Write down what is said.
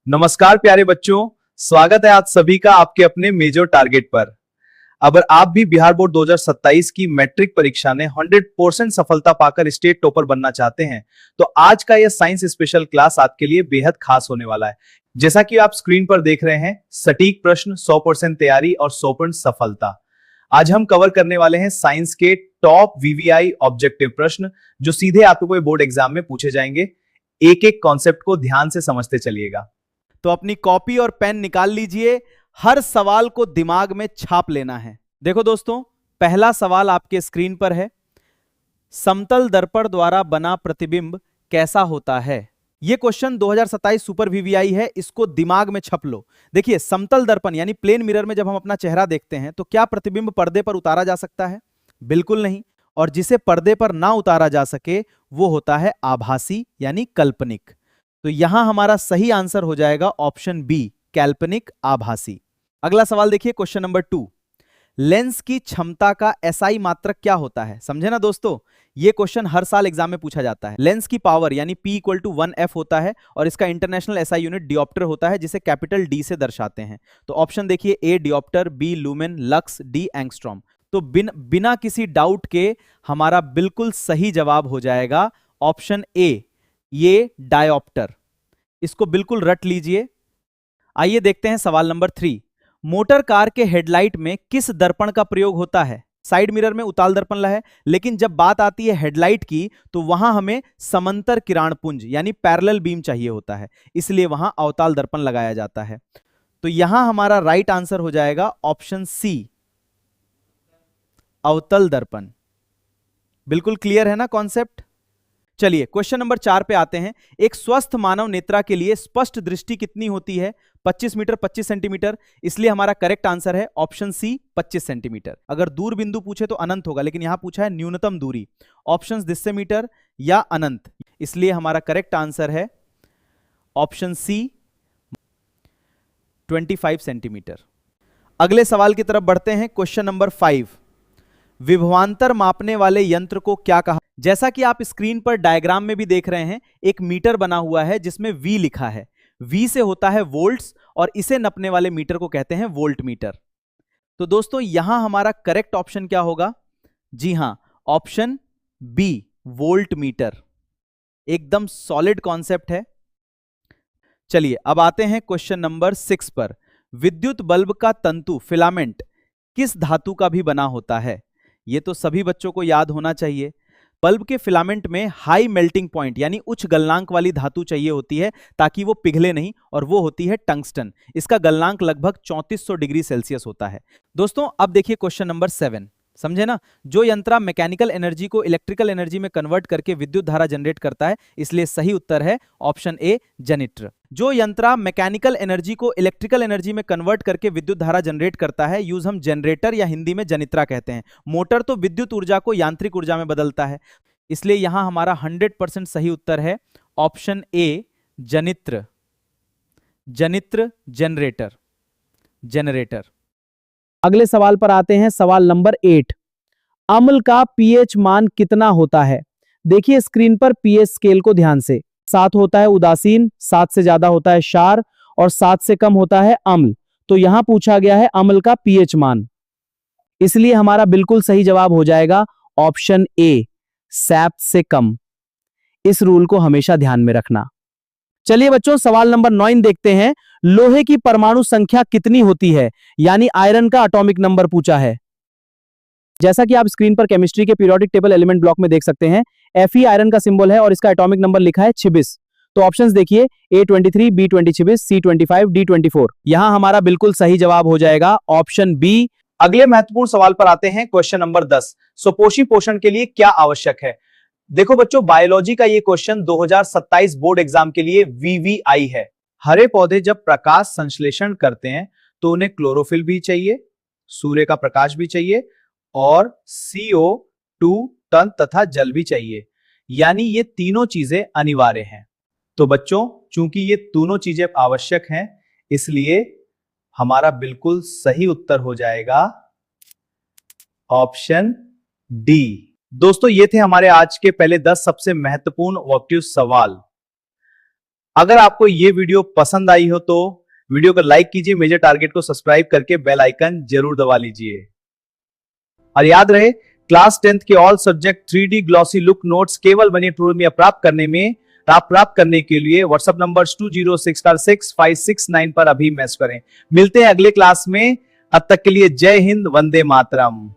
नमस्कार प्यारे बच्चों, स्वागत है आप सभी का आपके अपने मेजर टारगेट पर। अगर आप भी बिहार बोर्ड 2027 की मैट्रिक परीक्षा में 100% सफलता पाकर स्टेट टॉपर बनना चाहते हैं तो आज का यह साइंस स्पेशल क्लास आपके लिए बेहद खास होने वाला है। जैसा कि आप स्क्रीन पर देख रहे हैं, सटीक प्रश्न, 100% तैयारी और 100% सफलता। आज हम कवर करने वाले हैं साइंस के टॉप वीवीआई ऑब्जेक्टिव प्रश्न जो सीधे आपको बोर्ड एग्जाम में पूछे जाएंगे। एक एक कॉन्सेप्ट को ध्यान से समझते चलिएगा। तो अपनी कॉपी और पेन निकाल लीजिए, हर सवाल को दिमाग में छाप लेना है। देखो दोस्तों, पहला सवाल आपके स्क्रीन पर है। समतल दर्पण द्वारा बना प्रतिबिंब कैसा होता है? यह क्वेश्चन 2027 सुपर वीवीआई है, इसको दिमाग में छप लो। देखिए, समतल दर्पण यानी प्लेन मिरर में जब हम अपना चेहरा देखते हैं तो क्या प्रतिबिंब पर्दे पर उतारा जा सकता है? बिल्कुल नहीं। और जिसे पर्दे पर ना उतारा जा सके वो होता है आभासी यानी काल्पनिक। तो यहां हमारा सही आंसर हो जाएगा ऑप्शन बी, काल्पनिक आभासी। अगला सवाल देखिए, क्वेश्चन नंबर 2। लेंस की क्षमता का एसआई मात्रक क्या होता है? समझे ना दोस्तों, यह क्वेश्चन हर साल एग्जाम में पूछा जाता है। लेंस की पावर यानी P = 1F होता है और इसका इंटरनेशनल एसआई यूनिट डियोप्टर होता है, जिसे कैपिटल डी से दर्शाते हैं। तो ऑप्शन देखिए, A dioptre, B lumen, lux, D angstrom. तो बिना किसी डाउट के हमारा बिल्कुल सही जवाब हो जाएगा ऑप्शन ए, ये डायोप्टर। इसको बिल्कुल रट लीजिए। आइए देखते हैं सवाल नंबर 3। मोटर कार के हेडलाइट में किस दर्पण का प्रयोग होता है? साइड मिरर में उताल दर्पण है, लेकिन जब बात आती है हेडलाइट की तो वहां हमें समांतर किरण पुंज यानी पैरेलल बीम चाहिए होता है, इसलिए वहां अवताल दर्पण लगाया जाता है। तो यहां हमारा राइट आंसर हो जाएगा ऑप्शन सी, अवतल दर्पण। बिल्कुल क्लियर है ना कॉन्सेप्ट? चलिए क्वेश्चन नंबर 4 पे आते हैं। एक स्वस्थ मानव नेत्रा के लिए स्पष्ट दृष्टि कितनी होती है? 25 मीटर, 25 सेंटीमीटर। इसलिए हमारा करेक्ट आंसर है ऑप्शन सी, 25 सेंटीमीटर। अगर दूर बिंदु पूछे तो अनंत होगा, लेकिन यहां पूछा है न्यूनतम दूरी, ऑप्शन दिसमीटर या अनंत, इसलिए हमारा करेक्ट आंसर है ऑप्शन सी, 25 सेंटीमीटर। अगले सवाल की तरफ बढ़ते हैं, क्वेश्चन नंबर 5। विभवांतर मापने वाले यंत्र को क्या कहा? जैसा कि आप स्क्रीन पर डायग्राम में भी देख रहे हैं, एक मीटर बना हुआ है जिसमें V लिखा है। V से होता है वोल्ट्स और इसे नपने वाले मीटर को कहते हैं वोल्ट मीटर। तो दोस्तों यहां हमारा करेक्ट ऑप्शन क्या होगा? जी हां, ऑप्शन बी, वोल्ट मीटर। एकदम सॉलिड कॉन्सेप्ट है। चलिए अब आते हैं क्वेश्चन नंबर 6 पर। विद्युत बल्ब का तंतु फिलामेंट किस धातु का भी बना होता है? यह तो सभी बच्चों को याद होना चाहिए। बल्ब के फिलामेंट में हाई मेल्टिंग पॉइंट यानी उच्च गलनांक वाली धातु चाहिए होती है ताकि वो पिघले नहीं, और वो होती है टंगस्टन। इसका गलनांक लगभग 3400 डिग्री सेल्सियस होता है। दोस्तों अब देखिए क्वेश्चन नंबर 7। समझे ना, जो यंत्र मैकेनिकल एनर्जी को इलेक्ट्रिकल एनर्जी में कन्वर्ट करके विद्युत धारा जनरेट करता है, इसलिए सही उत्तर है ऑप्शन ए, जनरेटर। जो यंत्र मैकेनिकल एनर्जी को इलेक्ट्रिकल एनर्जी में कन्वर्ट करके विद्युत धारा जनरेट करता है, यूज हम जनरेटर या हिंदी में जनित्रा कहते हैं। मोटर तो विद्युत ऊर्जा को यांत्रिक ऊर्जा में बदलता है, इसलिए यहां हमारा 100% सही उत्तर है ऑप्शन ए, जनित्र। जनित्र, जनरेटर, जनरेटर। अगले सवाल पर आते हैं, सवाल नंबर 8। अम्ल का पीएच मान कितना होता है? देखिए स्क्रीन पर पीएच स्केल को ध्यान से। 7 होता है उदासीन, 7 से ज्यादा होता है क्षार और 7 से कम होता है अम्ल। तो यहां पूछा गया है अम्ल का पीएच मान, इसलिए हमारा बिल्कुल सही जवाब हो जाएगा ऑप्शन ए, 7 से कम। इस रूल को हमेशा ध्यान में रखना। चलिए बच्चों सवाल नंबर 9 देखते हैं। लोहे की परमाणु संख्या कितनी होती है? यानी आयरन का एटॉमिक नंबर पूछा है। जैसा कि आप स्क्रीन पर केमिस्ट्री के पीरियोडिक टेबल एलिमेंट ब्लॉक में देख सकते हैं, Fe आयरन का सिंबल है और इसका एटॉमिक नंबर लिखा है 26। तो ऑप्शंस देखिए, A23, B26, C25, D24। यहां हमारा बिल्कुल सही जवाब हो जाएगा ऑप्शन बी। अगले महत्वपूर्ण सवाल पर आते हैं, क्वेश्चन नंबर 10। सुपोषी पोषण के लिए क्या आवश्यक है? देखो बच्चों, बायोलॉजी का ये क्वेश्चन 2027 बोर्ड एग्जाम के लिए वीवीआई है। हरे पौधे जब प्रकाश संश्लेषण करते हैं तो उन्हें क्लोरोफिल भी चाहिए, सूर्य का प्रकाश भी चाहिए और CO2 तन तथा जल भी चाहिए, यानी ये तीनों चीजें अनिवार्य हैं। तो बच्चों चूंकि ये दोनों चीजें आवश्यक हैं, इसलिए हमारा बिल्कुल सही उत्तर हो जाएगा ऑप्शन डी। दोस्तों ये थे हमारे आज के पहले 10 सबसे महत्वपूर्ण ऑब्जेक्टिव सवाल। अगर आपको ये वीडियो पसंद आई हो तो वीडियो को लाइक कीजिए, मेजर टारगेट को सब्सक्राइब करके बेल आइकन जरूर दबा लीजिए। और याद रहे, क्लास 10th के all subject 3D glossy look notes केवल बने टूल में प्राप्त करने के लिए व्हाट्सएप नंबर 20646569 पर अभी मैसेज करें। मिलते हैं अगले क्लास में, अब तक के लिए जय हिंद, वंदे मातरम।